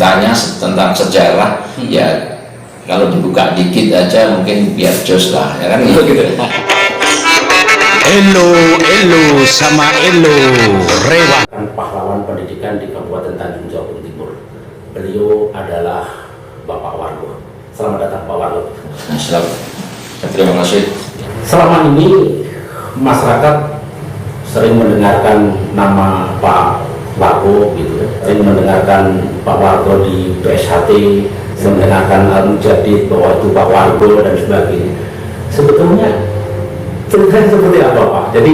ditanya tentang sejarah, ya kalau dibuka dikit aja mungkin biar jos lah, ya kan gitu. Elo sama Elo Rewa, pahlawan pendidikan di Kabupaten Tanjung Jabung Timur. Beliau adalah Bapak Wargo. Selamat datang Pak Wargo. Selamat. Terima kasih. Selama ini masyarakat sering mendengarkan nama Pak Wargo gitu, sering mendengarkan Pak Wargo di PSHT, sering mendengarkan Al-Mujadid bahwa itu Pak Wargo dan sebagainya. Sebetulnya ceritanya seperti apa Pak? Jadi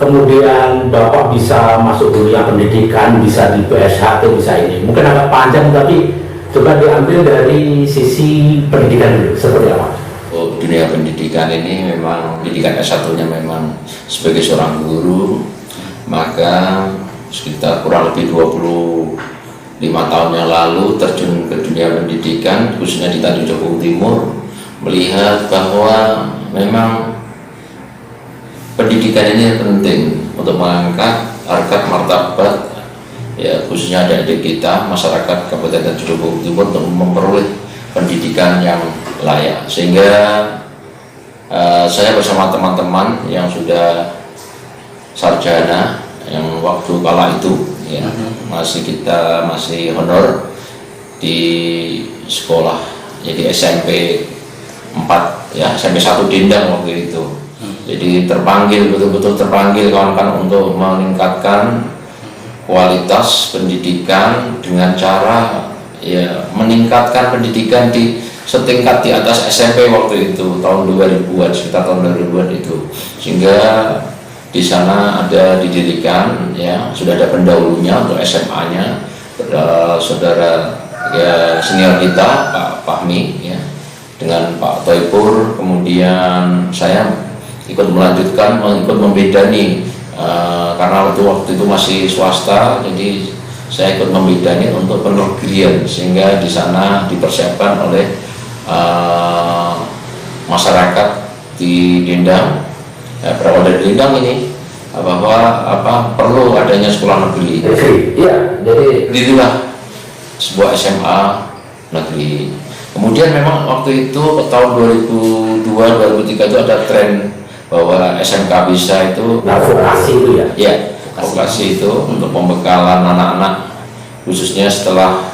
kemudian Bapak bisa masuk dunia pendidikan, bisa di PSHT, bisa ini. Mungkin agak panjang tapi coba diambil dari sisi pendidikan dulu, seperti apa? Oh, dunia pendidikan ini memang pendidikan S1-nya memang sebagai seorang guru, maka sekitar kurang lebih 25 tahun yang lalu terjun ke dunia pendidikan, khususnya di Tanjung Jabung Timur, melihat bahwa memang pendidikan ini penting untuk mengangkat harkat martabat, ya khususnya adik-adik kita, masyarakat Kabupaten Tanjung Jabung Timur untuk memperoleh pendidikan yang layak. Sehingga saya bersama teman-teman yang sudah sarjana, yang waktu kala itu ya, masih honor di sekolah, jadi SMP 4 ya, SMP 1 Dendang waktu itu. Jadi betul-betul terpanggil kawan-kawan untuk meningkatkan kualitas pendidikan dengan cara ya meningkatkan pendidikan di setingkat di atas SMP waktu itu, tahun 2000-an, sekitar tahun 2000-an itu. Sehingga di sana ada didirikan ya, sudah ada pendahulunya untuk SMA-nya, saudara ya senior kita Pak Fahmi ya, dengan Pak Toipur, kemudian saya ikut membidani karena waktu itu masih swasta, jadi saya ikut membidani untuk penegrian, sehingga di sana dipersiapkan oleh masyarakat di Dendang, berawal dari Dendang ini bahwa perlu adanya sekolah negeri. Iya, jadi itulah sebuah SMA negeri. Kemudian memang waktu itu tahun 2002-2003 itu ada tren bahwa SMK bisa itu vokasi itu ya? Ya, vokasi itu untuk pembekalan anak-anak, khususnya setelah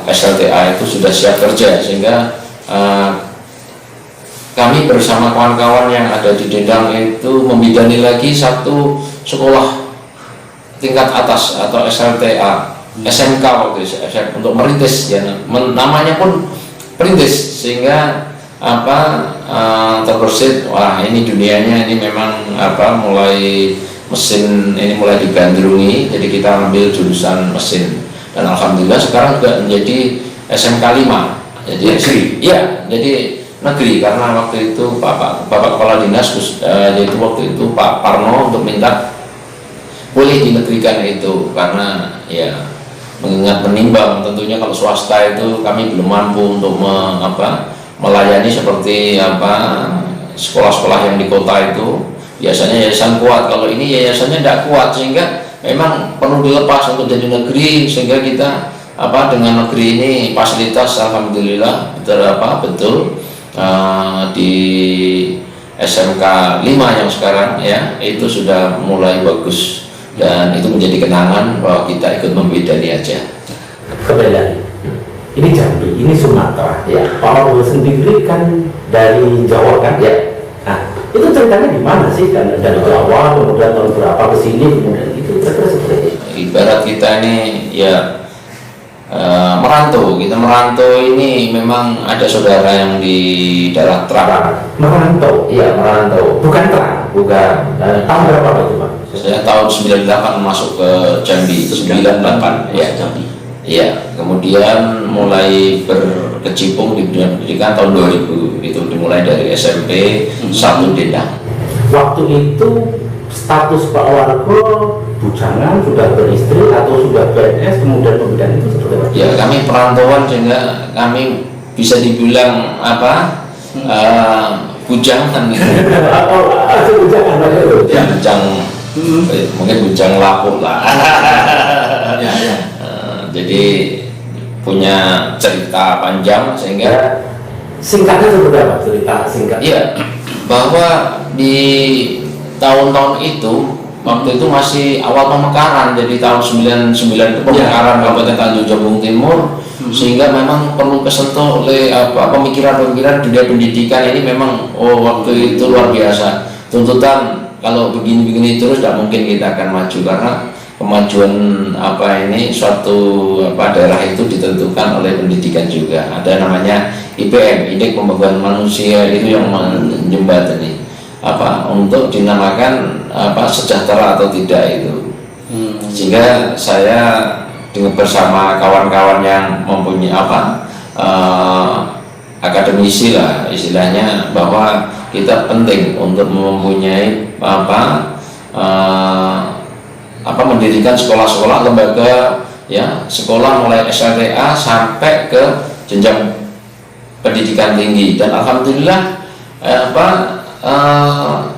SLTA itu sudah siap kerja, sehingga kami bersama kawan-kawan yang ada di Dendang itu membidani lagi satu sekolah tingkat atas atau SLTA, SMK waktu itu, untuk merintis ya, namanya pun perintis, sehingga terbersit, wah ini dunianya ini memang mulai mesin ini mulai digandrungi, jadi kita ambil jurusan mesin, dan alhamdulillah sekarang juga menjadi SMK 5, jadi negeri. Iya, jadi negeri, karena waktu itu Bapak Kepala Dinas yaitu waktu itu Pak Parno untuk minta boleh dinegerikan itu, karena ya mengingat menimbang tentunya kalau swasta itu kami belum mampu untuk melayani seperti sekolah-sekolah yang di kota itu biasanya yayasan kuat, kalau ini yayasannya tidak kuat, sehingga memang perlu dilepas untuk jadi negeri, sehingga kita dengan negeri ini fasilitas alhamdulillah betul di SMK 5 yang sekarang ya itu sudah mulai bagus, dan itu menjadi kenangan bahwa kita ikut membidani aja. Kembali lagi, ini Jambi, ini Sumatera ya. Pak Wargo sendiri kan dari Jawa kan ya. Nah, itu ceritanya di mana sih? Kan dari Jawa, kemudian tahun berapa ke sini, kemudian itu kira-kira seperti itu. Ibarat kita ini ya merantau. Kita merantau ini memang ada saudara yang di daerah Terang. Merantau, iya merantau. Bukan Terang, bukan. Tahun berapa itu Pak? Saya tahun 98 masuk ke Jambi, 98 ya Jambi. Iya, kemudian mulai berkecimpung di dunia pendidikan tahun 2000, itu dimulai dari SMP 1 Dendang. Waktu itu status Pak Wargo bujangan, sudah beristri atau sudah PNS, kemudian pembedaan itu seperti apa? Ya, kami perantauan, sehingga kami bisa dibilang bujangan. Bujangan aja itu. Ya, mungkin bujang lapuk lah. jadi punya cerita panjang sehingga Singkatnya seperti apa cerita singkat? iya, bahwa di tahun-tahun itu waktu itu masih awal pemekaran, jadi tahun 99 itu pemekaran Kabupaten Tanjung Jabung Timur, sehingga memang perlu kesentuh oleh pemikiran-pemikiran dunia pendidikan ini. Memang waktu itu luar biasa tuntutan, kalau begini-begini terus tidak mungkin kita akan maju, karena kemajuan suatu daerah itu ditentukan oleh pendidikan juga. Ada namanya IPM, Indeks Pembangunan Manusia, itu yang menjembatani untuk dinamakan sejahtera atau tidak itu. Sehingga saya dengan bersama kawan-kawan yang mempunyai akademisi lah istilahnya, bahwa kita penting untuk mempunyai mendirikan sekolah-sekolah, lembaga ya, sekolah mulai SLTA sampai ke jenjang pendidikan tinggi. Dan alhamdulillah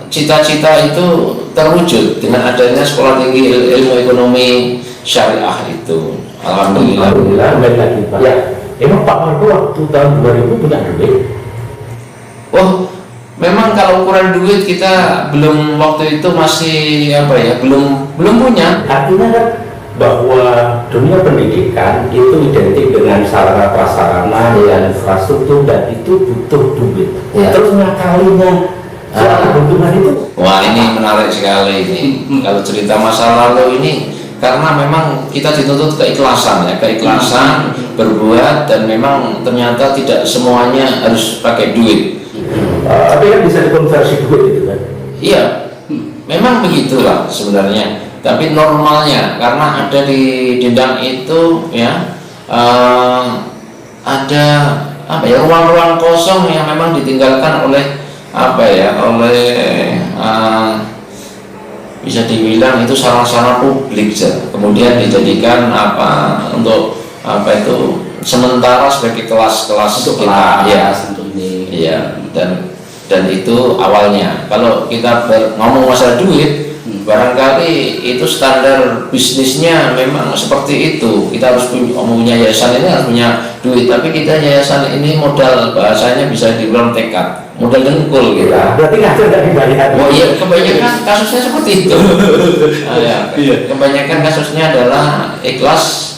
cita-cita itu terwujud dengan adanya sekolah tinggi ilmu ekonomi syariah itu. Alhamdulillah. Baik lagi Pak. Ya, emang Pak Margo waktu tahun 2000 punya duit? Memang kalau ukuran duit kita belum, waktu itu masih belum punya. Artinya kan bahwa dunia pendidikan itu identik dengan sarana prasarana dan infrastruktur, dan itu butuh duit. Ya. Terus ngakalinya kebutuhan itu. Wah, ini menarik sekali ini. Kalau cerita masa lalu ini, karena memang kita dituntut keikhlasan ya, keikhlasan berbuat, dan memang ternyata tidak semuanya harus pakai duit. Tapi kan bisa dikonversi duit itu kan? Iya, memang begitulah sebenarnya. Tapi normalnya, karena ada di dindang itu ya, ada ruang-ruang kosong yang memang ditinggalkan oleh bisa dibilang itu sarana publik, kemudian dijadikan untuk sementara sebagai kelas-kelas untuk kita, ya, untuk ini. iya. Dan itu awalnya. Kalau kita ngomong masalah duit, barangkali itu standar bisnisnya memang seperti itu. Kita harus punya yayasan ini, harus punya duit. Tapi kita yayasan ini modal, bahasanya bisa dibilang tekad, modal dengkul gitu. Ya, berarti nggak ada dibayar. Oh iya, kebanyakan kasusnya seperti itu. Kebanyakan kasusnya adalah ikhlas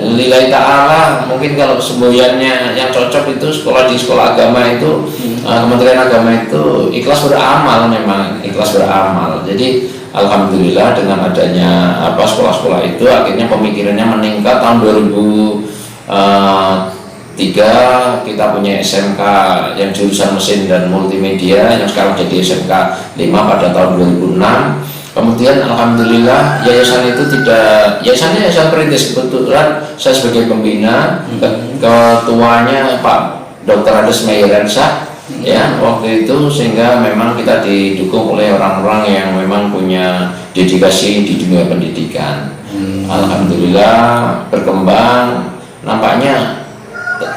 lillahi ta'ala. Mungkin kalau semboyannya yang cocok itu di sekolah agama itu, Kementerian Agama itu ikhlas beramal, memang ikhlas beramal. Jadi alhamdulillah dengan adanya sekolah-sekolah itu, akhirnya pemikirannya meningkat. Tahun 2003 kita punya SMK yang jurusan mesin dan multimedia, yang sekarang jadi SMK 5 pada tahun 2006. Kemudian alhamdulillah yayasan itu yayasannya yayasan perintis. Kebetulan saya sebagai pembina, ketuanya Pak Dr. Ades Meirensa ya waktu itu, sehingga memang kita didukung oleh orang-orang yang memang punya dedikasi di dunia pendidikan. Alhamdulillah berkembang. Nampaknya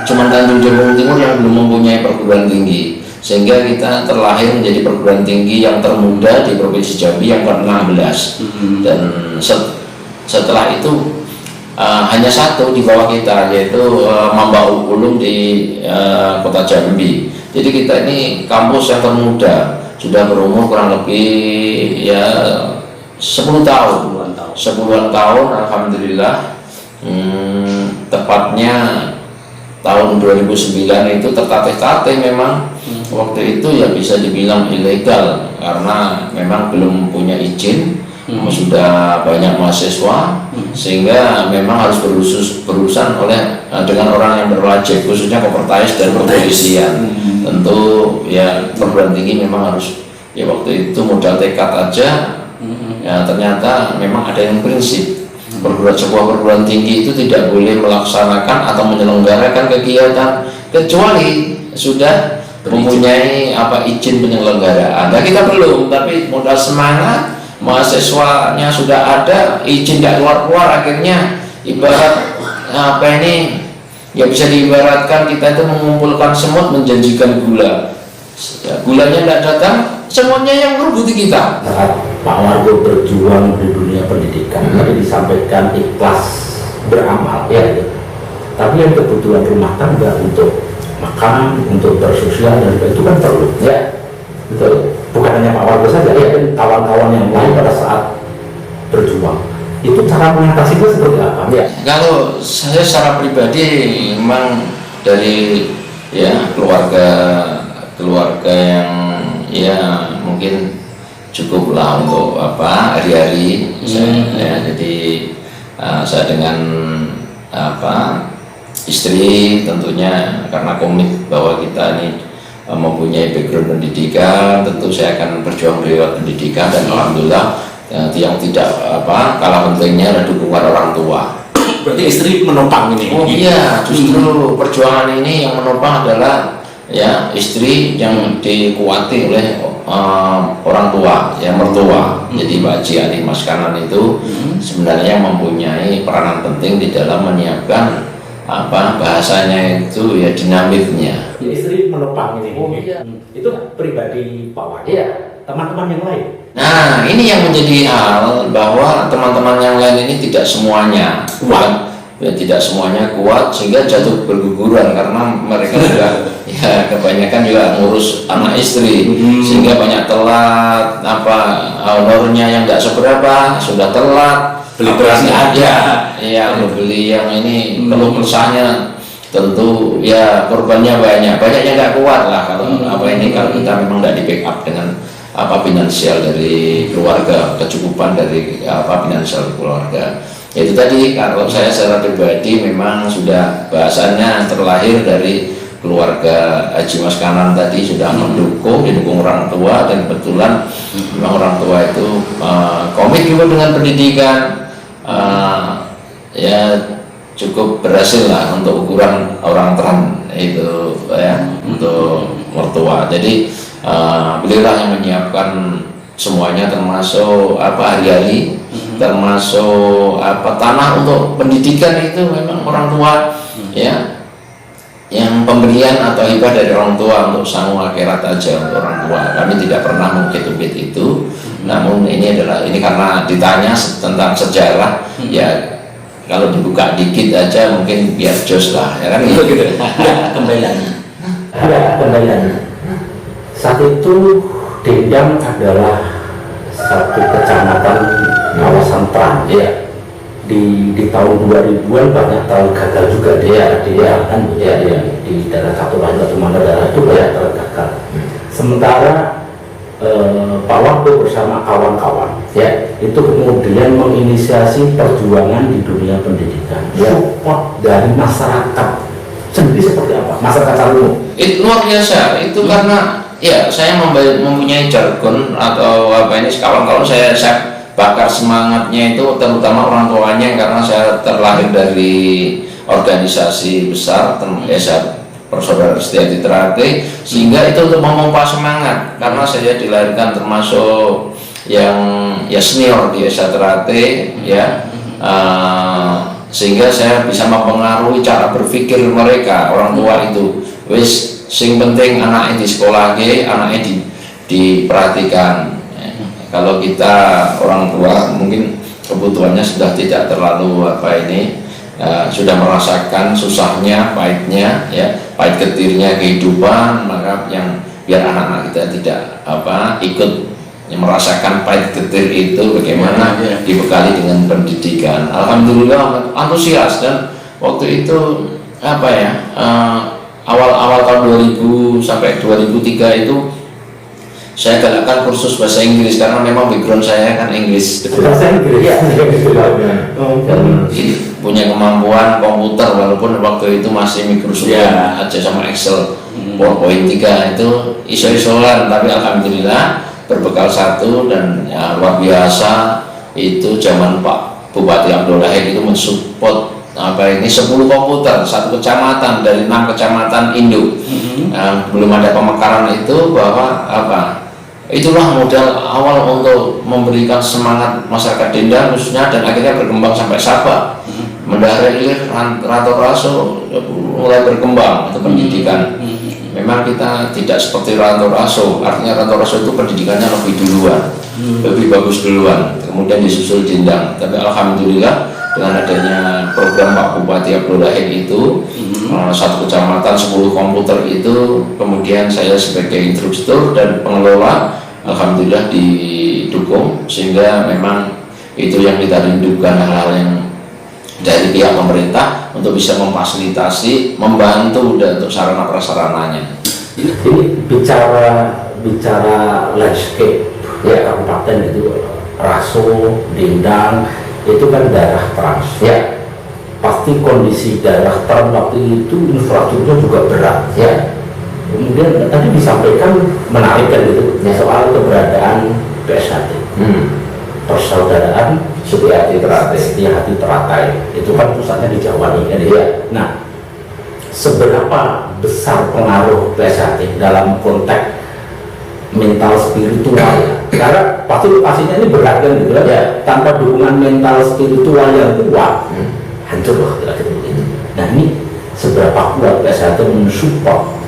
cuma Tanjung Jabung Timur yang belum mempunyai perguruan tinggi, sehingga kita terlahir menjadi perguruan tinggi yang termuda di Provinsi Jambi, yang ke-16. Dan setelah itu hanya satu di bawah kita, yaitu Mambaul Ulum di Kota Jambi. Jadi kita ini kampus yang termuda, sudah berumur kurang lebih 10 tahun. 10-an tahun alhamdulillah. Tepatnya tahun 2009 itu tertatih-tatih memang. Waktu itu ya bisa dibilang ilegal, karena memang belum punya izin, sudah banyak mahasiswa, sehingga memang harus berurusan dengan orang yang berwajib, khususnya Kopertais dan kepolisian. Tentu ya perguruan tinggi memang harus, ya waktu itu modal tekad aja. Ya ternyata memang ada yang prinsip, sebuah perguruan tinggi itu tidak boleh melaksanakan atau menyelenggarakan kegiatan kecuali sudah mempunyai izin penyelenggaraan. Nah kita belum, tapi modal semangat, mahasiswanya sudah ada, izin tidak keluar-keluar, akhirnya ibarat ya bisa diibaratkan kita itu mengumpulkan semut menjanjikan gula. Ya, gulanya tidak datang, semuanya yang merebuti kita. Saat Pak Margo berjuang di dunia pendidikan, tadi disampaikan ikhlas beramal ya gitu. Tapi yang kebutuhan rumah tangga untuk makan, untuk bersosial dan itu kan perlu ya. Betul. Bukan hanya Pak Wargo saja, ya kan kawan-kawan yang lain pada saat berjuang. Itu cara mengatasinya seperti apa? Ya. Kalau saya secara pribadi memang dari ya keluarga yang ya mungkin cukup lah untuk apa hari-hari saya, jadi saya dengan apa istri tentunya karena komit bahwa kita ini mempunyai background pendidikan, tentu saya akan berjuang lewat pendidikan dan alhamdulillah yang tidak apa kalah pentingnya adalah dukungan orang tua. Berarti istri menopang ini? Oh iya, justru perjuangan ini yang menopang adalah ya istri yang dikuati oleh orang tua, ya mertua. Jadi Pak Haji Ali Mas Kanan itu sebenarnya mempunyai peranan penting di dalam menyiapkan apa bahasanya itu ya dinamiknya. Ya, istri menopang ini. Oh iya. Itu pribadi Pak Wargo. Iya. Teman-teman yang lain. Nah, ini yang menjadi hal bahwa teman-teman yang lain ini tidak semuanya kuat, ya, tidak semuanya kuat sehingga jatuh berguguran karena mereka juga ya kebanyakan juga ngurus anak istri sehingga banyak telat apa honornya yang nggak seberapa sudah telat Beli beras nggak ada. ya beli yang ini perlu kesahnya tentu ya korbannya banyak yang nggak kuat lah kalau apa ini kalau kita memang nggak di backup dengan apa finansial dari keluarga, kecukupan dari apa finansial keluarga. Itu tadi kalau saya secara pribadi memang sudah bahasanya terlahir dari keluarga Haji Mas Kanan tadi sudah didukung orang tua dan kebetulan memang orang tua itu komit juga dengan pendidikan ya cukup berhasil lah untuk ukuran orang terang itu ya untuk mertua. Jadi beliaulah yang menyiapkan semuanya termasuk apa hari-hari termasuk apa tanah untuk pendidikan itu memang orang tua ya yang pemberian atau hibah dari orang tua untuk sanggup akhirat aja untuk orang tua. Kami tidak pernah mengungkit itu, namun ini karena ditanya tentang sejarah ya kalau dibuka dikit aja mungkin biar jos lah ya kan gitu. Kembaliannya. Ya, kembaliannya. Saat itu Dendang adalah satu kecamatan kawasan perang ya. Di tahun 2000-an banyak tahun gagal juga dia kan ya di daerah satu lagi atau mana daerah itu banyak tahun gagal. Sementara Pak Wargo bersama kawan-kawan ya itu kemudian menginisiasi perjuangan di dunia pendidikan. Support dari masyarakat sendiri seperti apa? Masyarakat umum. Itu luar biasa itu karena ya saya mempunyai jargon atau apa ini kawan-kawan saya bakar semangatnya itu terutama orang tuanya karena saya terlahir dari organisasi besar Persaudaraan Setia Trate sehingga itu untuk memompa semangat karena saya dilahirkan termasuk yang ya senior di Trate ya sehingga saya bisa mempengaruhi cara berpikir mereka orang tua itu wis sing penting anaknya di sekolah anaknya diperhatikan. Kalau kita orang tua mungkin kebutuhannya sudah tidak terlalu apa ini sudah merasakan susahnya pahitnya ya pahit getirnya kehidupan maka yang biar anak-anak kita tidak apa ikut merasakan pahit getir itu bagaimana dibekali dengan pendidikan. Alhamdulillah antusias dan waktu itu apa ya awal tahun 2000 sampai 2003 itu saya galakkan kursus bahasa Inggris karena memang background saya kan Inggris. Bahasa Inggris ya. Dan punya kemampuan komputer walaupun waktu itu masih Microsoft aja sama Excel PowerPoint 3 itu iso-isoan tapi alhamdulillah berbekal satu dan ya, luar biasa itu zaman Pak Bupati Abdullah itu mensupport apa ini 10 komputer satu kecamatan dari 6 kecamatan Indo. Belum ada pemekaran itu bahwa apa itulah modal awal untuk memberikan semangat masyarakat Dendang khususnya dan akhirnya berkembang sampai Sabah Mendara Ilir Ranto Raso mulai berkembang itu pendidikan. Memang kita tidak seperti Ranto Raso, artinya Ranto Raso itu pendidikannya lebih duluan lebih bagus duluan kemudian disusul Dendang, tapi alhamdulillah dengan adanya program Pak Bupati Abdul Wahid itu, satu kecamatan 10 komputer itu, kemudian saya sebagai instruktur dan pengelola, alhamdulillah didukung, sehingga memang itu yang kita rindukan, hal-hal yang dari pihak pemerintah untuk bisa memfasilitasi, membantu dan untuk sarana prasarananya. Ini bicara landscape ya kabupaten itu, Raso, Dendang itu kan daerah trans ya, pasti kondisi daerah trans waktu itu infrastrukturnya juga berat ya. Kemudian tadi disampaikan menarik kan gitu ya, soal keberadaan PSHT, persaudaraan Setiahati Teratai, itu kan pusatnya di Jawa nih kan ya. Nah, seberapa besar pengaruh PSHT dalam konteks mental spiritual ya? Karena pasti lokasinya ini berat kan gitu ya, tanpa dukungan mental spiritual yang kuat hancur loh kira-kira begitu. Nah, ini seberapa kuat PSHT mensupport,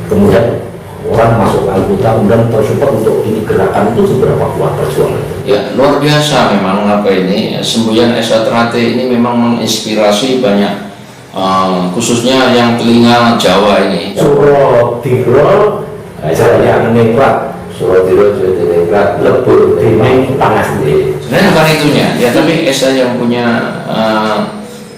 kemudian orang masuk anggota kemudian tersupport untuk ini gerakan, itu seberapa kuat perjuangan? Ya, luar biasa memang apa ini, semboyan SH Teratai ini memang menginspirasi banyak, khususnya yang telinga Jawa ini. Surodiro Jaya Ningrat, Surodiro Jaya Ningrat, Lebur Dining Panas ini. Sebenarnya bukan itunya, ya tapi SH yang punya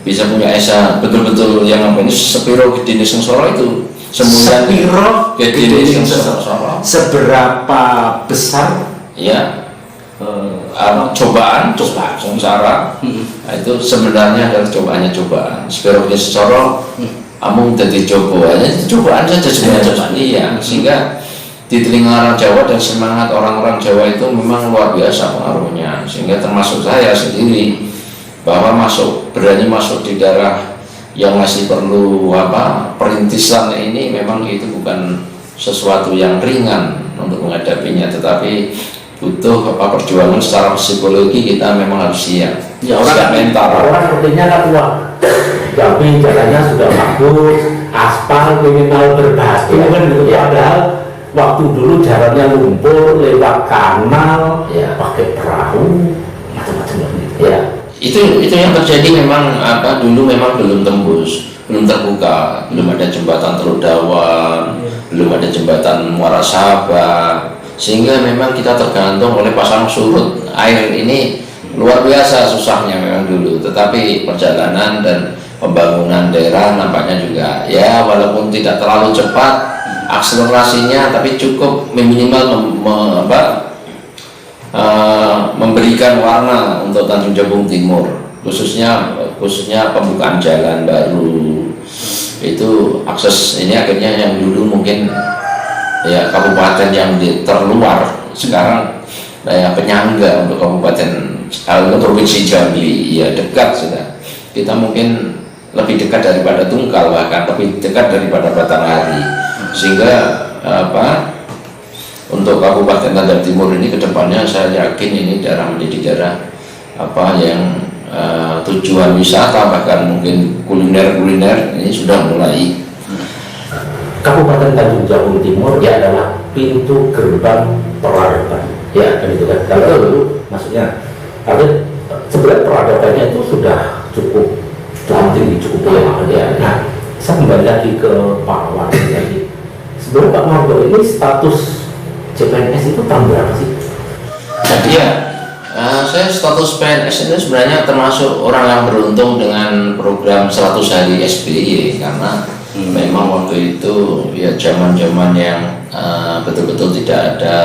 bisa punya SH betul-betul yang apa ini, Sepiro Gedene Sengsara itu. Sepiro Gedene Sengsara. Seberapa besar ya cobaan sengsara, nah, itu sebenarnya adalah cobaan. Sepiro Gedene Sengsara amung jadi cobaan saja sebenarnya cobaan iya, sehingga di telinga orang Jawa dan semangat orang-orang Jawa itu memang luar biasa pengaruhnya, sehingga termasuk saya sendiri bahwa berani masuk di daerah yang masih perlu perintisan ini, memang itu bukan sesuatu yang ringan untuk menghadapinya, tetapi butuh perjuangan secara psikologi, kita memang harus siap ya, siap mental. Orang sepertinya kan wah, tapi jalannya sudah bagus, aspal minimal berbatu kan gitu ya, padahal waktu dulu jalannya lumpur, lewat kanal ya, pakai perahu, macam-macam gitu ya. Itu yang terjadi memang dulu memang belum tembus, belum terbuka, belum ada jembatan Teluk Dawan, belum ada jembatan Muara Sabah, sehingga memang kita tergantung oleh pasang surut air ini, luar biasa susahnya memang dulu. Tetapi perjalanan dan pembangunan daerah nampaknya juga ya, walaupun tidak terlalu cepat akselerasinya, tapi cukup minimal memberikan warna untuk Tanjung Jabung Timur, khususnya pembukaan jalan baru itu, akses ini akhirnya yang dulu mungkin ya kabupaten yang terluar, sekarang penyangga untuk kabupaten provinsi Jambi ya, dekat sudah. Kita mungkin lebih dekat daripada Tungkal, bahkan lebih dekat daripada Batanghari, sehingga untuk Kabupaten Tanjung Timur ini kedepannya saya yakin ini daerah menjadi daerah yang tujuan wisata, bahkan mungkin kuliner ini sudah mulai. Kabupaten Tanjung Jabung Timur ya adalah pintu gerbang peradaban ya, kan itu kan. Kalau dulu maksudnya, tapi sebenarnya peradabannya itu sudah cukup tinggi, cukup lama ya. Nah, saya kembali lagi ke Pak Wargo lagi. Sebenarnya Pak Wargo ini status CPNS itu tahun berapa sih? Jadi ya, saya status PNS itu sebenarnya termasuk orang yang beruntung dengan program 100 hari SBY, karena memang waktu itu ya zaman-zaman yang betul-betul tidak ada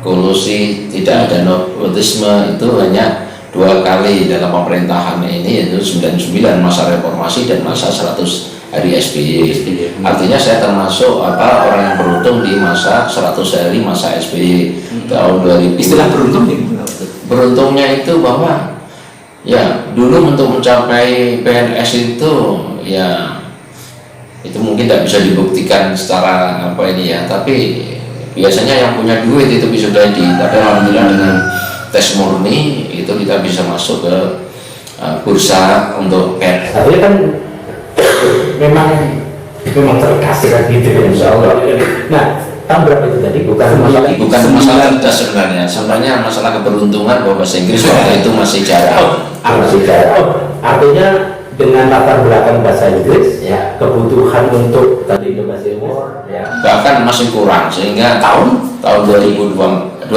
kolusi, tidak ada nepotisme, itu hanya 2 kali dalam pemerintahan ini, yaitu 99 masa reformasi dan masa 100 hari SBY. Artinya saya termasuk orang yang beruntung di masa 100 hari masa SBY tahun 2000. Istilah beruntung ya? Beruntungnya itu bahwa ya dulu untuk mencapai PNS itu ya itu mungkin tidak bisa dibuktikan secara tapi biasanya yang punya duit itu bisa jadi. Tapi alhamdulillah dengan tes murni itu kita bisa masuk ke bursa untuk PNS. Tapi kan memang cerdas kan gitu ya, insya Allah. Nah, tahun berapa itu tadi? Bukan masalah cerdas sebenarnya masalah keberuntungan bahwa bahasa Inggris waktu itu masih jarang. Artinya dengan latar belakang bahasa Inggris, ya, kebutuhan untuk tadi Bahasa Timur, ya, bahkan masih kurang, sehingga tahun 2004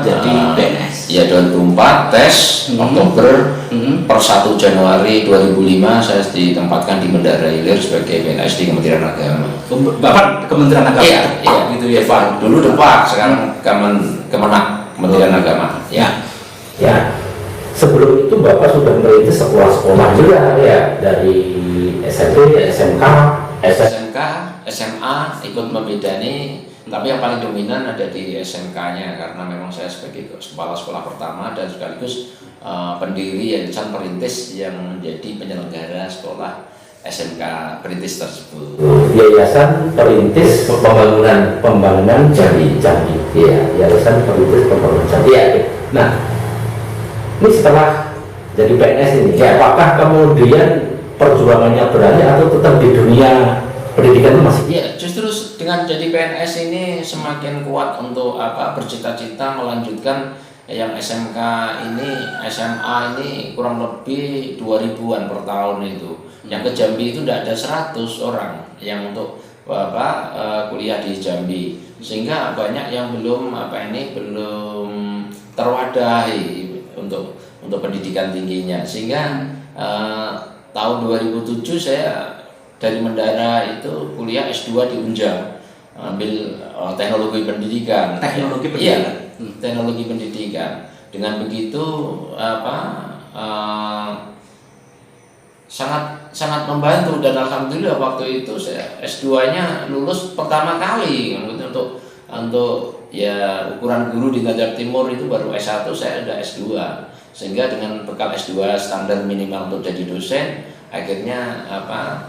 jadi PNS. Ya 2004 tes Oktober per 1 Januari 2005 saya ditempatkan di Bendara Hilir sebagai PNS di Kementerian Agama. Bapak Kementerian Agama? Iya, gitu ya Pak. Dulu Depak, sekarang Kemenak, Kementerian Agama. Ya. Sebelum itu Bapak sudah merintis sekolah-sekolah juga, ya, dari SMP, SMK, SMA ikut membidani, tapi yang paling dominan ada di SMK-nya karena memang saya sebagai kepala sekolah pertama dan sekaligus pendiri Yayasan Perintis yang menjadi penyelenggara sekolah SMK Perintis tersebut. Yayasan Perintis Pembangunan Jambi. Iya, Yayasan Perintis Pembangunan Jambi. Ya. Nah, ini setelah jadi PNS ini, apakah kemudian perjuangannya beralih atau tetap di dunia pendidikan itu masih? Ya, justru dengan jadi PNS ini semakin kuat untuk bercita-cita melanjutkan yang SMK ini, SMA ini kurang lebih 2000-an per tahun itu. Yang ke Jambi itu tidak ada 100 orang yang untuk kuliah di Jambi, sehingga banyak yang belum terwadahi untuk pendidikan tingginya, sehingga tahun 2007 saya dari Mendara itu kuliah S2 di Unjang, ambil teknologi pendidikan. Teknologi pendidikan. Dengan begitu sangat membantu, dan alhamdulillah waktu itu saya S2-nya lulus pertama kali untuk ya ukuran guru di Jawa Timur itu baru S1, saya udah S2, sehingga dengan bekal S2 standar minimal untuk jadi dosen, akhirnya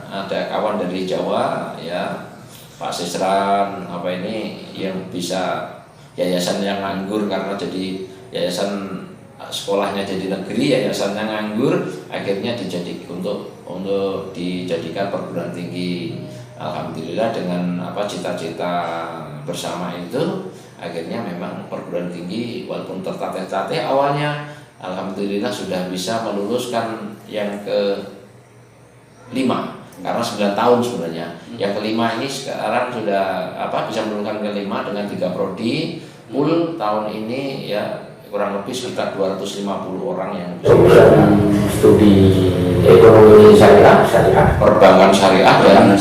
ada kawan dari Jawa, ya, Pak Sisran yang bisa yayasan yang nganggur karena jadi yayasan sekolahnya jadi negeri, yayasannya nganggur, akhirnya untuk dijadikan perguruan tinggi. Alhamdulillah dengan cita-cita bersama itu, akhirnya memang perguruan tinggi walaupun tertatih-tatih awalnya, alhamdulillah sudah bisa meluluskan yang ke-5 karena 9 tahun sebenarnya. Yang ke-5 ini sekarang sudah bisa melulukan ke-5 dengan 3 prodi. Full tahun ini ya kurang lebih sekitar 250 orang yang studi ekonomi syariah, perbankan syariah dan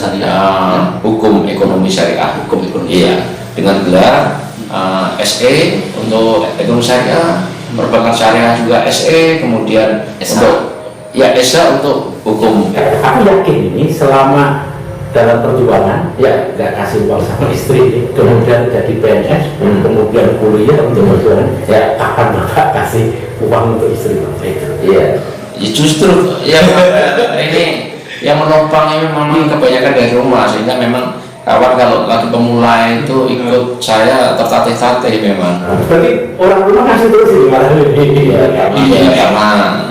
hukum ekonomi syariah, iya, dengan gelar SE untuk ekonomi syariah, perbankan syariah juga SE, kemudian SA untuk hukum. Aku yakin ini selama dalam perjuangan, ya, nggak kasih uang sama istri, kemudian jadi PNS, kemudian kuliah untuk perjuangan, ya, kapan Bapak kasih uang untuk istri Bapak itu? Iya, ya, justru ya ini yang menopang ini memang kebanyakan dari rumah, sehingga memang kawan kalau lagi pemula itu ikut saya tertatih-tatih memang. Berarti orang rumah kasih terus ini malah lebih. Iya, karena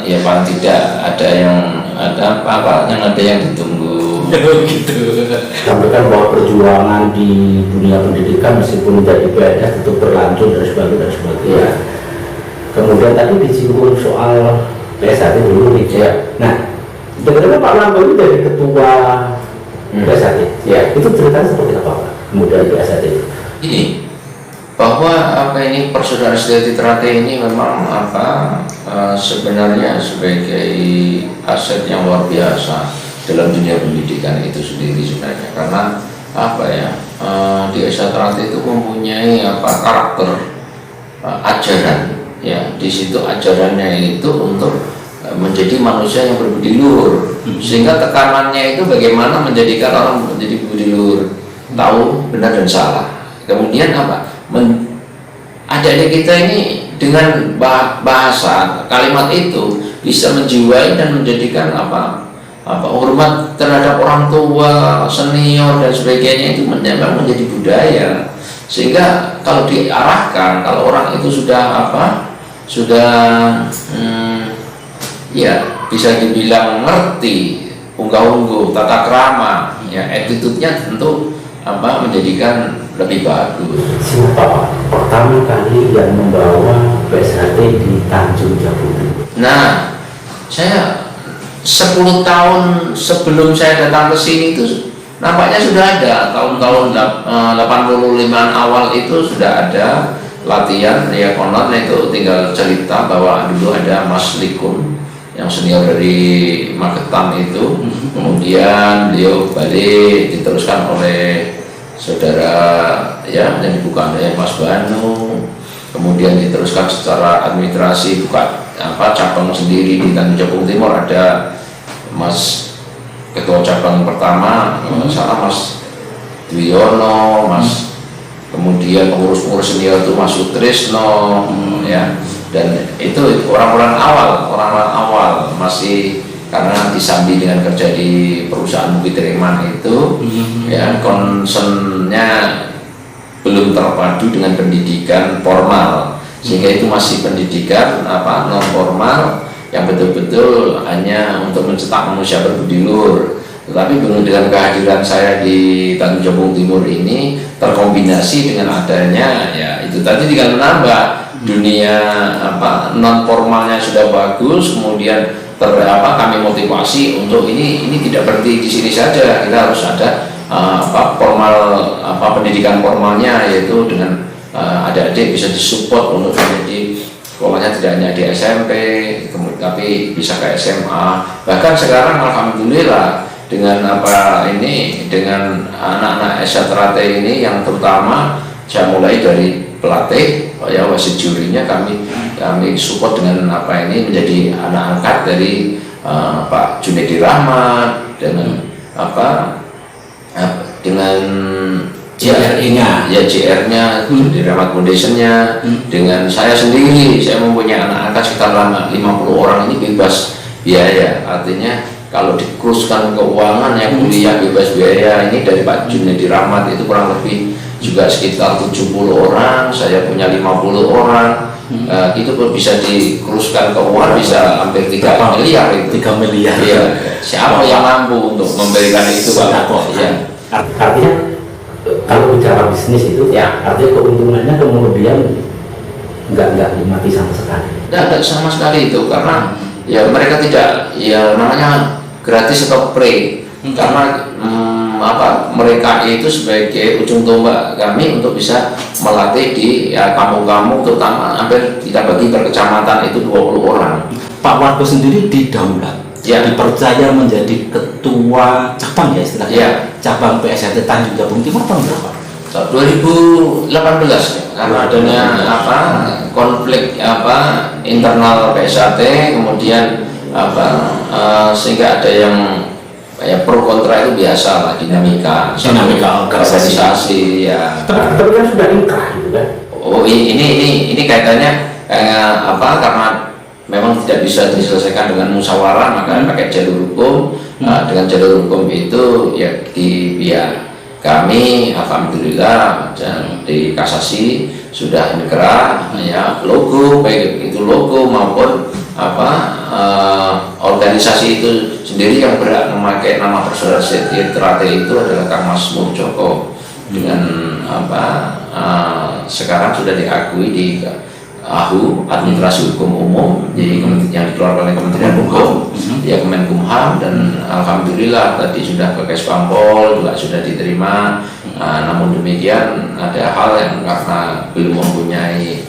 ya paling tidak ada yang ditunggu. Gitu. Sampaikan bahwa perjuangan di dunia pendidikan meskipun menjadi PNS itu berlanjut dan sebagainya. Kemudian tadi disinggung soal PSHT dulu nih, ya. Nah, sebenarnya Pak Lampu ini dari ketua PSHT, ya, itu ceritanya seperti apa Pak? Kemudian PSHT ini bahwa ini Persaudaraan Sejati Ternate ini memang sebenarnya sebagai aset yang luar biasa dalam dunia pendidikan itu sendiri sebenarnya, karena di Desa Ternate itu mempunyai karakter ajaran, ya, di situ ajarannya itu untuk menjadi manusia yang berbudi luhur, sehingga tekanannya itu bagaimana menjadikan orang menjadi budi luhur, tahu benar dan salah. Kemudian adik-adik kita ini dengan bahasa kalimat itu bisa menjiwai dan menjadikan hormat terhadap orang tua, senior dan sebagainya, itu memang menjadi budaya. Sehingga kalau diarahkan, kalau orang itu sudah ya bisa dibilang ngerti unggah-ungguh tata krama, ya, attitude-nya tentu menjadikan lebih bagus. Siapa Pak pertama kali yang membawa PSHT di Tanjung Jabung? Nah, saya 10 tahun sebelum saya datang ke sini itu nampaknya sudah ada, tahun-tahun 85 awal itu sudah ada latihan, ya konon itu tinggal cerita bahwa dulu ada Mas Likun yang senior dari Magetan itu, kemudian beliau balik diteruskan oleh saudara ya yang dibuka oleh Mas Banu, kemudian diteruskan secara administrasi buka cabang sendiri di Tanjung Jabung Timur, ada Mas ketua cabang pertama salah Mas Dwiono, Mas kemudian pengurus-pengurus senior itu Mas Sutrisno ya, dan itu orang-orang awal masih, karena disambi dengan kerja di perusahaan Bukit Teriman itu ya, concernnya belum terpadu dengan pendidikan formal, sehingga itu masih pendidikan non formal yang betul-betul hanya untuk mencetak manusia berbudi luhur. Tetapi dengan kehadiran saya di Tanjung Jabung Timur ini terkombinasi dengan adanya ya itu tadi tinggal menambah dunia non formalnya sudah bagus, kemudian kami motivasi untuk ini tidak berhenti di sini saja, kita harus ada pendidikan formalnya, yaitu dengan adik-adik bisa disupport untuk menjadi sekolahnya tidak hanya di SMP, tapi bisa ke SMA. Bahkan sekarang alhamdulillah dengan dengan anak-anak S1 ini yang terutama saya mulai dari pelatih ya wasit jurinya kami support dengan menjadi anak angkat dari Pak Junedi Rahmat dengan dengan JR-nya Junedi Rahmat Foundation-nya, dengan saya sendiri, saya mempunyai anak angkat sekitar 50 orang ini bebas biaya, artinya kalau dikuruskan keuangan ya kuliah bebas biaya ini dari Pak Junedi Rahmat itu kurang lebih juga sekitar 70 orang, saya punya 50 orang, itu pun bisa dikuruskan keuangan bisa hampir 3 miliar itu. 3 miliar. Iya. Siapa yang mampu untuk memberikan itu Pak? Ya. Artinya kalau bicara bisnis itu ya artinya keuntungannya kemudian nggak dimati sama sekali. Tidak ada sama sekali itu, karena ya mereka tidak ya namanya gratis atau free, karena mereka itu sebagai ujung tombak kami untuk bisa melatih di kampung-kampung, terutama hampir kita bagi per kecamatan itu 20 orang. Pak Wargo sendiri didaulat, dipercaya menjadi ketua cabang ya istilahnya, cabang PSHT Tanjung Jabung Timur tahun berapa? 2018 karena adanya konflik internal PSHT, kemudian sehingga ada yang pro kontra, itu biasa lah, dinamika organisasi ya. Tapi kan sudah inkrah gitu kan. Oh ini kaitannya karena memang tidak bisa diselesaikan dengan musyawarah, maka pakai jalur hukum. Dengan jalur hukum itu ya di pihak kami alhamdulillah di kasasi sudah inkrah ya, logo baik itu logo maupun organisasi itu sendiri yang berhak memakai nama Persaudaraan Sejahtera itu adalah Kang Mas Murjoko, dengan sekarang sudah diakui di AHU, Administrasi Hukum Umum, jadi yang dikeluarkan oleh Kementerian Hukum, ya Kemenkumham, dan alhamdulillah tadi sudah ke Kespampol juga sudah diterima. Namun demikian ada hal yang karena belum mempunyai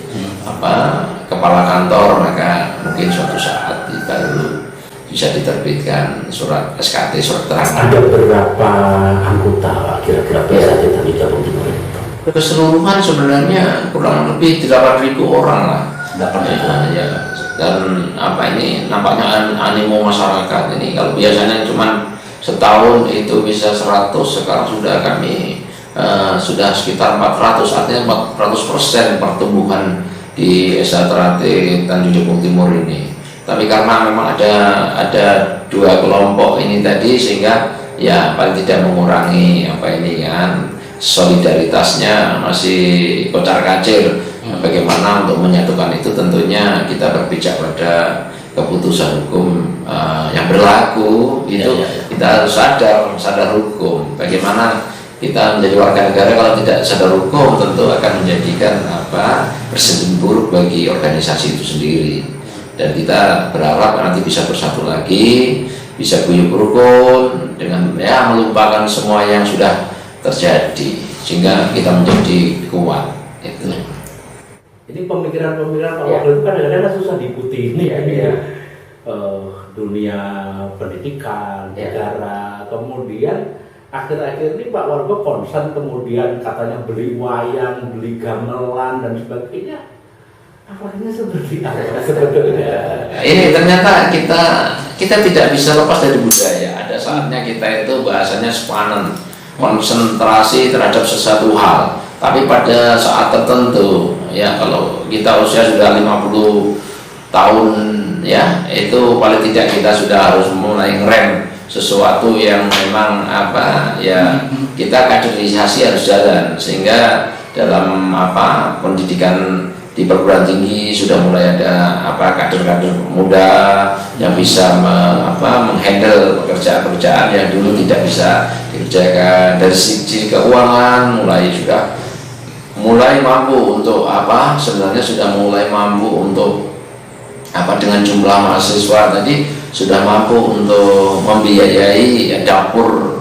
kepala kantor, maka mungkin suatu saat baru bisa diterbitkan surat SKT, surat keterangan. Ada berapa anggota kira-kira PSHT Tanjung Jabung Timur? Keseluruhan sebenarnya kurang lebih 8.000 orang lah. 8.000 ya. Dan ini nampaknya animo masyarakat ini, kalau biasanya cuma setahun itu bisa 100, sekarang sudah kami sudah sekitar 400, artinya 400% pertumbuhan di SHT Tanjung Jabung Timur ini. Tapi karena memang ada 2 kelompok ini tadi, sehingga ya paling tidak mengurangi solidaritasnya masih kocar-kacir. Bagaimana untuk menyatukan itu, tentunya kita berpijak pada keputusan hukum yang berlaku itu. Kita harus sadar hukum. Bagaimana kita menjadi warga negara kalau tidak sadar hukum tentu akan menjadikan presiden buruk bagi organisasi itu sendiri. Dan kita berharap nanti bisa bersatu lagi, bisa guyup rukun dengan melupakan semua yang sudah terjadi sehingga kita menjadi kuat. Itu. Ini pemikiran-pemikiran Pak Wakil itu kan kadang-kadang susah diikuti ini dunia pendidikan, negara, kemudian akhir-akhir ini Pak Warga konsen kemudian katanya beli wayang, beli gamelan dan sebagainya. Apakah seperti apa sebetulnya? Ini ternyata kita tidak bisa lepas dari budaya. Ada saatnya kita itu bahasanya sepanen, konsentrasi terhadap sesuatu hal. Tapi pada saat tertentu, ya kalau kita usia sudah 50 tahun, ya itu paling tidak kita sudah harus mulai ngerem sesuatu yang memang kita kaderisasi harus jalan, sehingga dalam pendidikan di perguruan tinggi sudah mulai ada kader-kader muda yang bisa menghandle pekerjaan-pekerjaan yang dulu tidak bisa dikerjakan. Dari sisi keuangan mulai mampu untuk sebenarnya sudah mulai mampu untuk dengan jumlah mahasiswa tadi sudah mampu untuk membiayai dapur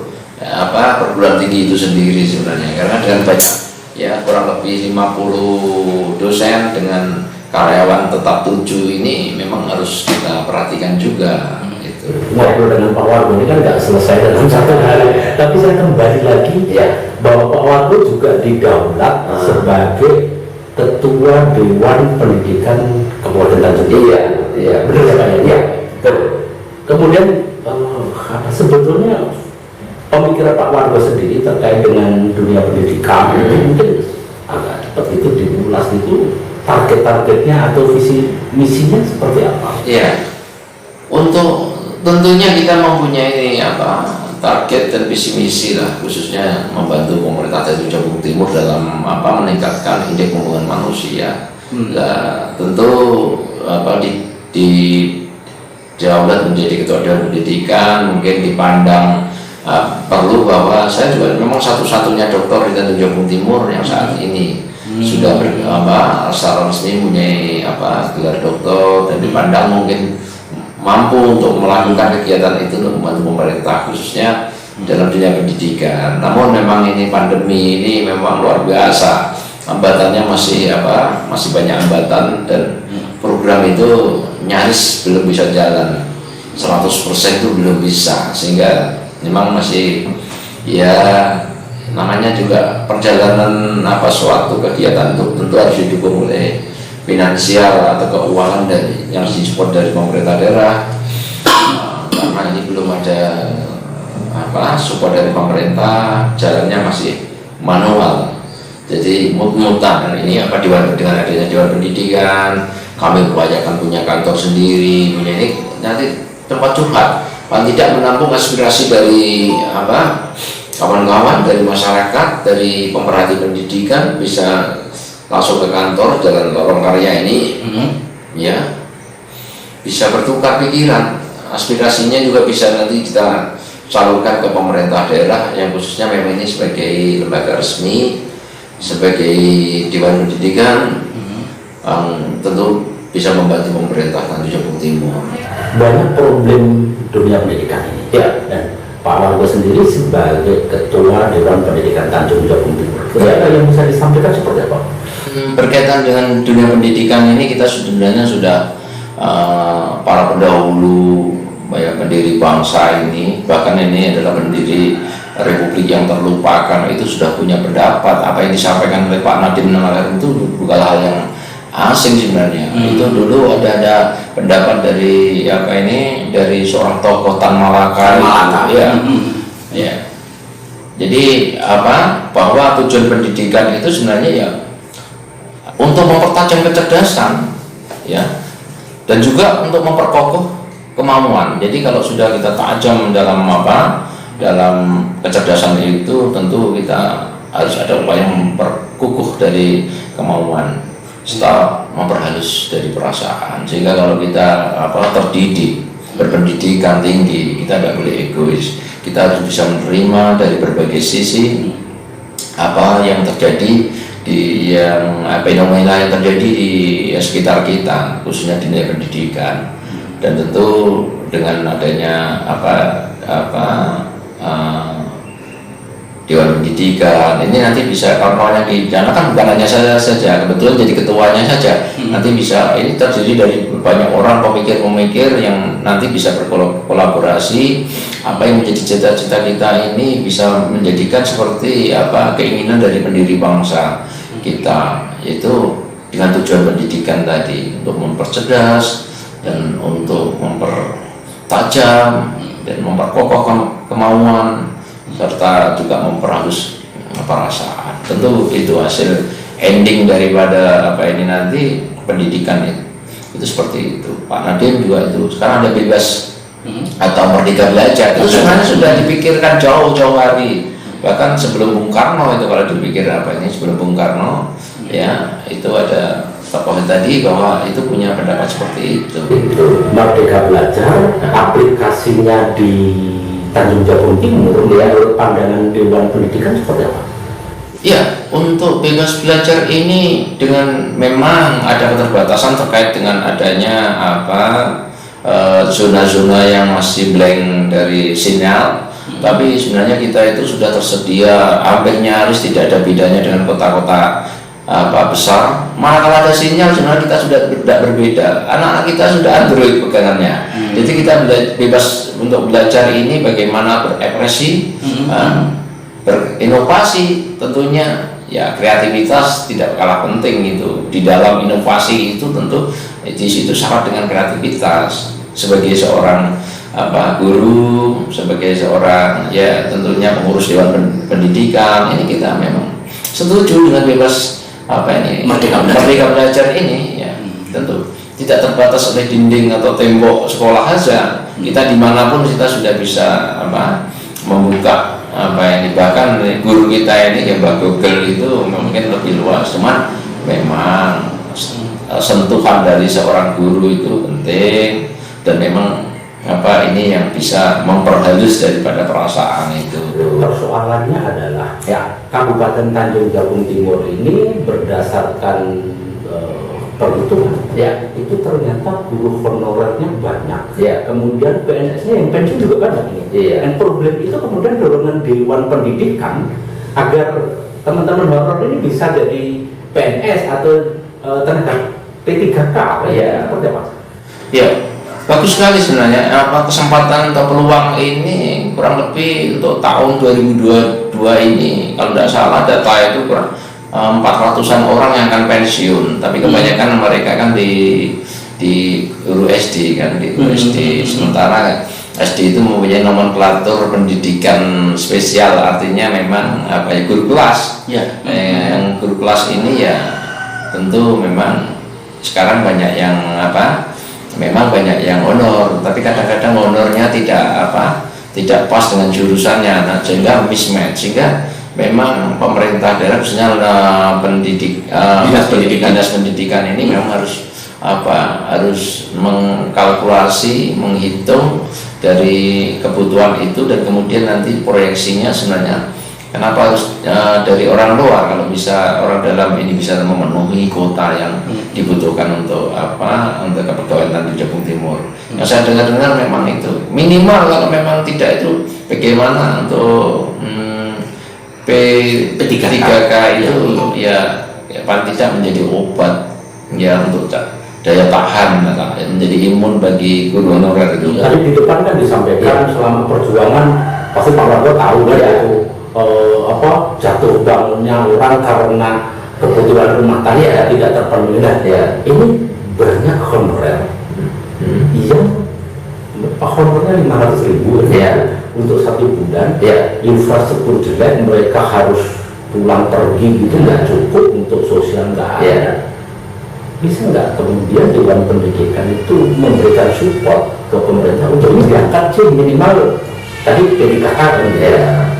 perguruan tinggi itu sendiri sebenarnya, karena dengan banyak kurang lebih 50 dosen dengan karyawan tetap 7 ini memang harus kita perhatikan juga. Ngobrol dengan Pak Wargo ini kan nggak selesai dalam satu hari, tapi saya kembali lagi bahwa Pak Wargo juga didaulat sebagai Ketua Dewan Pendidikan Kabupaten Tanjung. Iya, benar ya Pak ya. Kemudian sebetulnya pemikiran Pak Wargo sendiri terkait dengan dunia pendidikan itu mungkin agak cepat itu diulas, itu target-targetnya atau visi misinya seperti apa? Iya, untuk tentunya kita mempunyai target dan visi misi lah, khususnya membantu pemerintah dari Jawa Timur dalam meningkatkan indeks pembangunan manusia. Nah, tentu di Jawa menjadi ketua dewan pendidikan mungkin dipandang perlu bahwa saya juga memang satu-satunya dokter di Tanjung Timur yang saat ini sudah secara resmi mempunyai gelar dokter, dan dipandang mungkin mampu untuk melakukan kegiatan itu untuk membantu pemerintah khususnya dalam dunia pendidikan. Namun memang ini pandemi ini memang luar biasa, hambatannya masih banyak hambatan, dan program itu nyaris belum bisa jalan 100% itu belum bisa, sehingga memang masih namanya juga perjalanan suatu kegiatan itu tentu harus didukung oleh finansial atau keuangan dari yang disupport dari pemerintah daerah. Karena ini belum ada support dari pemerintah, jalannya masih manual. Jadi mut-mutan ini dengan adanya Dewan Pendidikan, kami upayakan punya kantor sendiri, punya ini nanti tempat curhat, paling tidak menampung aspirasi dari kawan-kawan, dari masyarakat, dari pemerhati pendidikan, bisa langsung ke kantor Jalan Lorong Karya ini, bisa bertukar pikiran, aspirasinya juga bisa nanti kita salurkan ke pemerintah daerah yang khususnya memang ini sebagai lembaga resmi, sebagai Dewan Pendidikan, tentu bisa membantu pemerintah Tanjung Timur. Banyak problem dunia pendidikan ini, dan Pak Wargo sendiri sebagai Ketua Dewan Pendidikan Tanjung Jabung Timur, kira-kira yang bisa disampaikan seperti apa? Berkaitan dengan dunia pendidikan ini, kita sebenarnya sudah para pendahulu pendiri bangsa ini, bahkan ini adalah pendiri Republik yang terlupakan, itu sudah punya pendapat. Apa yang disampaikan oleh Pak Nadiem Makarim itu bukan hal yang asing sebenarnya. Itu dulu ada pendapat dari dari seorang tokoh Tan Malaka. Jadi bahwa tujuan pendidikan itu sebenarnya untuk mempertajam kecerdasan, dan juga untuk memperkokoh kemampuan. Jadi kalau sudah kita tajam dalam kecerdasan itu, tentu kita harus ada upaya memperkukuh dari kemauan, serta memperhalus dari perasaan, sehingga kalau kita terdidik, berpendidikan tinggi, kita tidak boleh egois. Kita harus bisa menerima dari berbagai sisi, apa yang terjadi di fenomena yang terjadi di sekitar kita, khususnya di dunia pendidikan. Dan tentu dengan adanya Dewan Pendidikan ini nanti bisa kawan-kawan yang di sana kan bukan hanya saya saja, kebetulan jadi ketuanya saja, nanti bisa ini terdiri dari banyak orang pemikir-pemikir yang nanti bisa berkolaborasi. Apa yang menjadi cita-cita kita ini bisa menjadikan seperti keinginan dari pendiri bangsa kita, yaitu dengan tujuan pendidikan tadi untuk mempercerdas dan untuk mempertajam dan memperkokoh kemauan serta juga memperhalus perasaan. Tentu itu hasil ending daripada ini nanti pendidikan itu seperti itu. Pak Nadiem juga itu sekarang ada bebas atau merdeka belajar, itu sebenarnya sudah dipikirkan jauh-jauh hari, bahkan sebelum Bung Karno itu. Kalau dipikir sebelum Bung Karno ya itu ada tokoh tadi bahwa itu punya pendapat seperti itu. Merdeka belajar aplikasinya di Tanjung Jabung Timur ya, menurut pandangan Dewan Pendidikan seperti apa? Ya, untuk bebas belajar ini dengan memang ada keterbatasan terkait dengan adanya zona-zona yang masih blank dari sinyal. Tapi sebenarnya kita itu sudah tersedia, hampir nyaris tidak ada bedanya dengan kota-kota besar. Malah kalau ada sinyal sebenarnya kita sudah tidak berbeda. Anak-anak kita sudah Android pegangannya. Jadi kita bebas untuk belajar ini bagaimana berekspresi, berinovasi. Tentunya ya kreativitas tidak kalah penting itu. Di dalam inovasi itu tentu di situ syarat dengan kreativitas. Sebagai seorang guru, sebagai seorang ya tentunya pengurus Dewan Pendidikan, ini kita memang setuju dengan bebas merdeka belajar ini ya. Tentu tidak terbatas oleh dinding atau tembok sekolah saja. Kita dimanapun kita sudah bisa membuka bahkan guru kita ini ya Mbak Google itu mungkin lebih luas. Cuman memang sentuhan dari seorang guru itu penting, dan memang ini yang bisa memperhalus daripada perasaan itu. Persoalannya adalah ya Kabupaten Tanjung Jabung Timur ini berdasarkan perhitungan ya itu ternyata guru honorernya banyak ya, kemudian PNS-nya yang pensiun juga banyak ini. Dan problem itu kemudian dorongan Dewan Pendidikan agar teman-teman honor ini bisa jadi PNS atau tenaga P3K ya, seperti apa? Ya, bagus sekali sebenarnya kesempatan atau peluang ini kurang lebih untuk tahun 2022 ini, kalau tidak salah data itu kurang 400-an orang yang akan pensiun, tapi kebanyakan mereka kan di guru SD kan, di guru SD. Sementara SD itu mempunyai nomenklatur pendidikan spesial, artinya memang guru kelas ya. Yang guru kelas ini ya tentu memang sekarang banyak yang memang banyak yang honor, tapi kadang-kadang honornya tidak pas dengan jurusannya, sehingga mismatch, sehingga memang pemerintah daerah khususnya dinas pendidikan ini memang harus mengkalkulasi, menghitung dari kebutuhan itu, dan kemudian nanti proyeksinya sebenarnya kenapa harus dari orang luar kalau bisa orang dalam ini bisa memenuhi kuota yang dibutuhkan untuk untuk kepegawaian Tanjung Jabung Timur. Yang saya dengar memang itu minimal, kalau memang tidak itu bagaimana untuk P3K itu ya paling tidak menjadi obat ya untuk daya tahan, menjadi imun bagi guru honorer itu. Tadi di depan kan disampaikan selama perjuangan pasti Pak Wargo tahu kan itu jatuh bangunnya orang karena kebutuhan rumah tangga tidak terpenuhi. Ini banyak honorer yang honornya 500.000 untuk 1 bulan, infrastruktur jelek, mereka harus pulang pergi gitu, nggak cukup untuk sosial, nggak ada. Bisa nggak kemudian Dewan Pendidikan itu memberikan support ke pemerintah untuk ini diangkat sih minimal tadi PDKK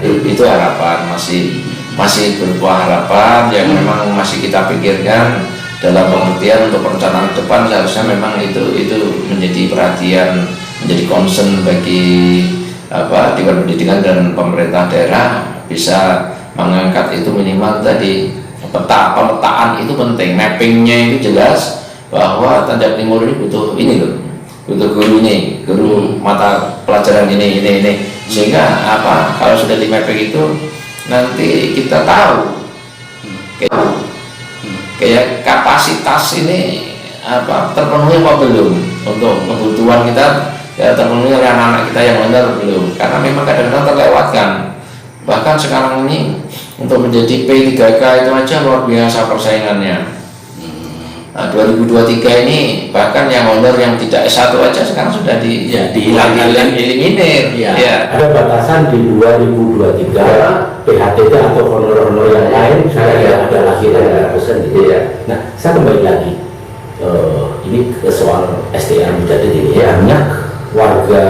itu harapan, masih berupa harapan yang memang masih kita pikirkan dalam pengertian untuk perencanaan depan. Seharusnya memang itu menjadi perhatian, menjadi concern bagi Dewan Pendidikan dan pemerintah daerah, bisa mengangkat itu minimal tadi pemetaan itu penting, mappingnya itu jelas bahwa Tanjab Timur ini butuh ini loh, butuh guru ini, guru mata pelajaran ini, sehingga apa kalau sudah di mapping itu nanti kita tahu kayak kapasitas ini apa terpenuhi apa belum untuk kebutuhan kita ya, terpenuhi oleh anak-anak kita yang benar belum, karena memang kadang-kadang terlewatkan. Bahkan sekarang ini untuk menjadi P3K itu aja luar biasa persaingannya. Nah, 2023 ini bahkan yang honor yang tidak S1 aja sekarang sudah eliminir. Ya. Ada batasan di 2023 PHTT atau honor-honor yang lain sudah ada lagi dari dosen gitu ya. Nah, saya kembali lagi ini ke soal SDM jadi ini banyak warga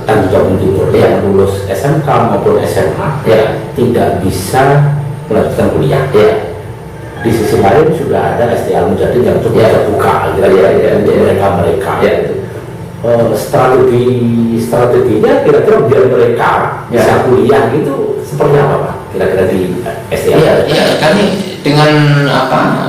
Tanjung Jabung Timur yang lulus SMK maupun SMA tidak bisa melanjutkan kuliah. Di sisi lain sudah ada SDA Mujadid yang cukup terbuka untuk mereka. Strateginya kira-kira biar mereka bisa kuliah itu seperti apa Pak? Kira-kira di SDA? Kami dengan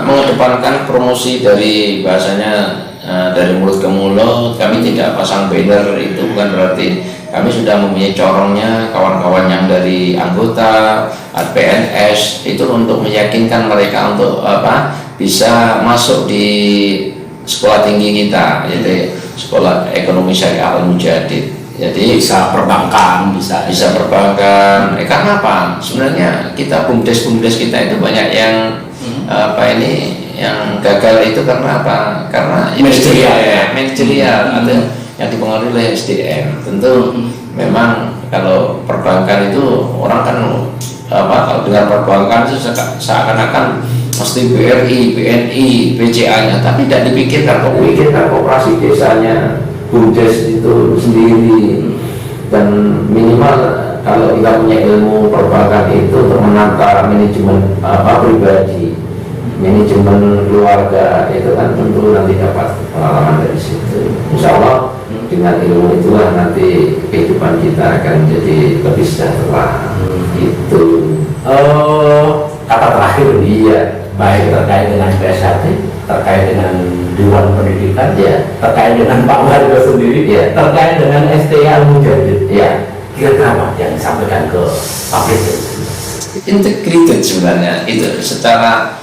mengedepankan promosi dari bahasanya dari mulut ke mulut, kami tidak pasang banner, itu bukan berarti kami sudah mempunyai corongnya kawan-kawan yang dari anggota PNS itu untuk meyakinkan mereka untuk bisa masuk di sekolah tinggi kita, yaitu Sekolah Ekonomi Syariah Al-Mujadid. Jadi bisa perbankan, bisa perbankan. Karena apa? Sebenarnya kita bumdes kita itu banyak yang yang gagal itu karena apa? Karena manajerial atau yang dipengaruhi oleh SDM. Tentu memang kalau perbankan itu orang kan kalau dengar perbankan itu seakan-akan mesti BRI, BNI, BCA-nya, tapi tidak dipikirkan koperasi desanya, bumdes itu sendiri. Dan minimal kalau kita punya ilmu perbankan itu untuk menata manajemen pribadi, manajemen keluarga itu kan tentu nanti dapat pengalaman dari situ. Insya Allah dengan ilmu itulah nanti kehidupan kita akan jadi lebih sejahtera. Itu kata terakhir baik terkait dengan PSHT, terkait dengan Dewan Pendidikan, terkait dengan Pak Warga sendiri, terkait dengan STA Mujadid, kira-kira apa yang disampaikan ke publik? Integrated sebenarnya itu secara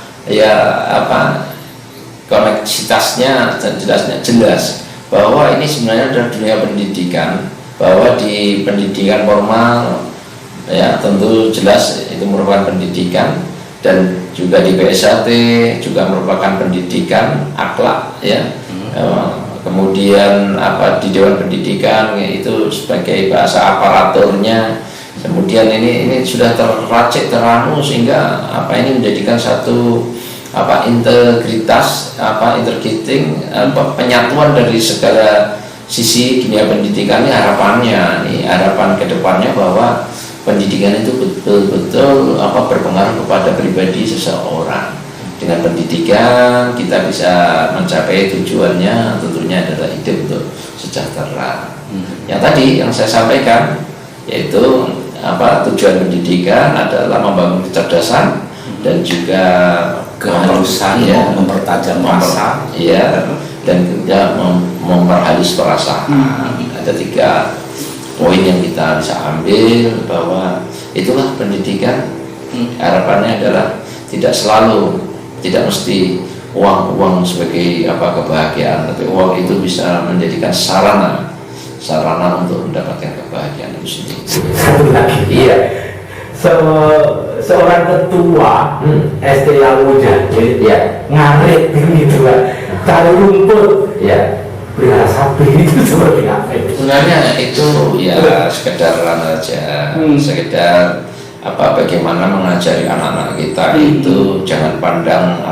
koneksitasnya dan jelas bahwa ini sebenarnya adalah dunia pendidikan, bahwa di pendidikan formal tentu jelas itu merupakan pendidikan, dan juga di PSHT juga merupakan pendidikan akhlak kemudian di Dewan Pendidikan itu sebagai bahasa aparaturnya. Kemudian ini sudah terracik teramu sehingga ini menjadikan satu integritas integrating penyatuan dari segala sisi dunia pendidikan. Ini harapan kedepannya bahwa pendidikan itu betul-betul berpengaruh kepada pribadi seseorang. Dengan pendidikan kita bisa mencapai tujuannya, tentunya adalah hidup untuk sejahtera. Yang tadi yang saya sampaikan yaitu tujuan pendidikan adalah membangun kecerdasan dan juga kehalusan, mempertajam masa, dan juga memperhalus perasaan. Ada 3 poin yang kita bisa ambil, bahwa itulah pendidikan. Harapannya adalah tidak mesti uang sebagai kebahagiaan, tapi uang itu bisa menjadikan sarana untuk mendapatkan kebahagiaan itu sendiri. Satu lagi, seorang ketua STA Mujadid ngarit gitu lah, cari rumput pelihara sapi itu seperti apa? Sebenarnya itu sekedar aja, sekedar bagaimana mengajari anak-anak kita itu jangan pandang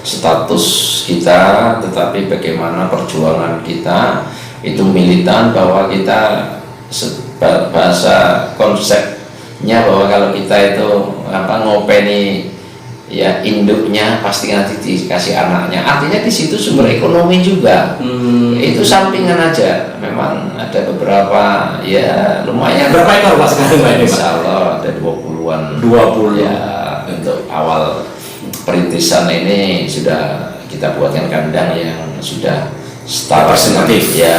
status kita, tetapi bagaimana perjuangan kita itu militan, bahwa kita bahasa konsepnya bahwa kalau kita itu ngopeni induknya pasti nanti dikasih anaknya. Artinya di situ sumber ekonomi juga. Itu sampingan aja. Memang ada beberapa lumayan. Berapa ekor Pak sekarang? Insya Allah ada 20 20-an 20. ya. Untuk awal perintisan ini sudah kita buatkan kandang yang sudah setara Representatif. ya,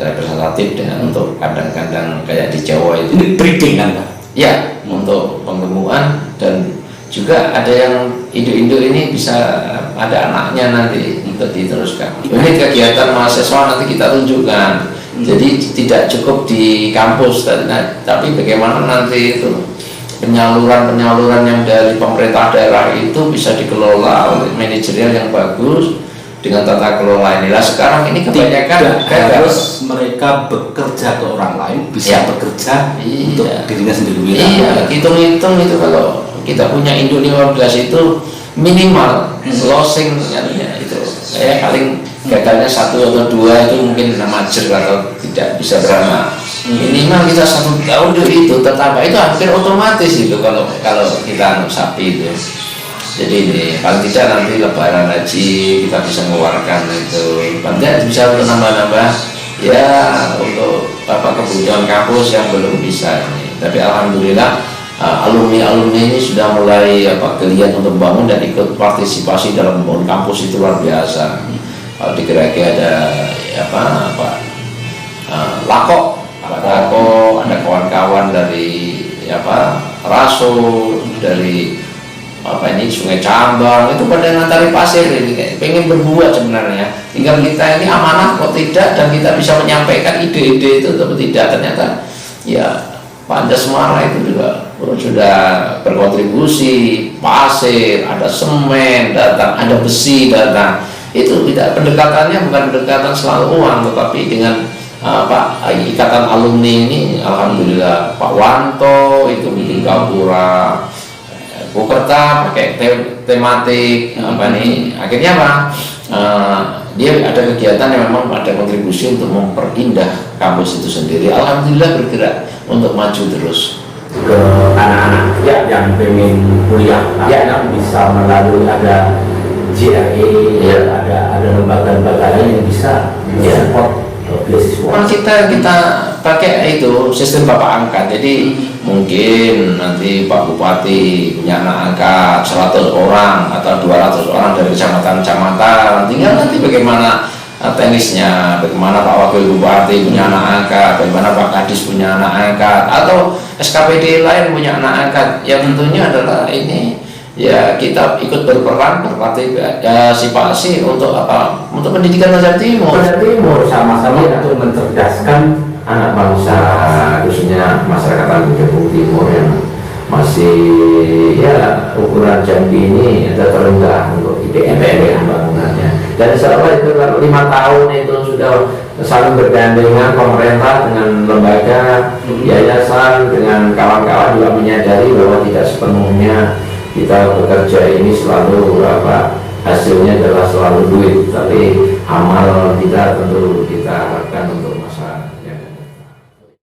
representatif dengan untuk kandang-kandang kayak di Jawa itu. Ini breeding kan Pak? Ya, untuk penggemukan, dan juga ada yang induk-induk ini bisa ada anaknya nanti untuk diteruskan. Ini kegiatan mahasiswa nanti kita tunjukkan. Jadi tidak cukup di kampus, tapi bagaimana nanti itu penyaluran yang dari pemerintah daerah itu bisa dikelola oleh manajerial yang bagus dengan tata kelola inilah. Sekarang ini kebanyakan harus mereka bekerja ke orang lain, bisa Ya. bekerja Iya. untuk dirinya sendiri. Iya, hitung-hitung itu kalau kita punya induk 15 itu minimal losing ya, itu saya paling gagalnya 1 atau 2 itu mungkin majer atau tidak bisa beranak. Minimal kita 1 tahun itu tetap itu hampir otomatis itu kalau kita sapi itu. Jadi ini paling tidak nanti lebaran haji kita bisa mengeluarkan itu, paling tidak bisa untuk nambah-nambah ya untuk kebutuhan kampus yang belum bisa ini. Tapi alhamdulillah alumni ini sudah mulai geliat untuk membangun dan ikut partisipasi dalam membangun kampus itu luar biasa. Kalau di Gerage ada Lako, ada kawan-kawan dari Raso, dari ini Sungai Cambang itu pada ngantari pasir ini kayak pengen berbuat sebenarnya. Tinggal kita ini amanah kok tidak, dan kita bisa menyampaikan ide-ide itu atau tidak. Ternyata ya Panja Semarang itu juga sudah berkontribusi, pasir, ada semen datang, ada besi datang. Itu tidak, pendekatannya bukan pendekatan selalu uang, tetapi dengan ikatan alumni ini alhamdulillah. Pak Wanto itu bikin gapura, Bukerta pakai tematik akhirnya dia ada kegiatan yang memang ada kontribusi untuk memperindah kampus itu sendiri. Alhamdulillah bergerak untuk maju terus. Ke anak-anak ya yang pengen kuliah ya bisa melalui ada JRE ya, ada lembaga-lembaga lain yang bisa support beasiswa. Kita pakai itu sistem bapak angkat. Jadi mungkin nanti Pak Bupati punya anak angkat 100 orang atau 200 orang dari kecamatan-kecamatan. Tinggal nanti bagaimana teknisnya, bagaimana Pak Wakil Bupati punya anak angkat, bagaimana Pak Kadis punya anak angkat, atau SKPD lain punya anak angkat. Yang tentunya adalah ini ya kita ikut berperan, berpartisipasi untuk untuk pendidikan Masyarakat Timur. Masyarakat Timur sama-sama untuk mencerdaskan anak bangsa, khususnya masyarakat Tanjung Timur yang masih ya ukuran Jambi ini ada terendah untuk IPM pembangunannya. Dan setelah itu kalau 5 tahun itu sudah saling bergandengan pemerintah dengan lembaga, yayasan, dengan kawan-kawan juga menyadari bahwa tidak sepenuhnya kita bekerja ini selalu hasilnya adalah selalu duit, tapi amal kita tentu kita harapkan untuk masyarakat.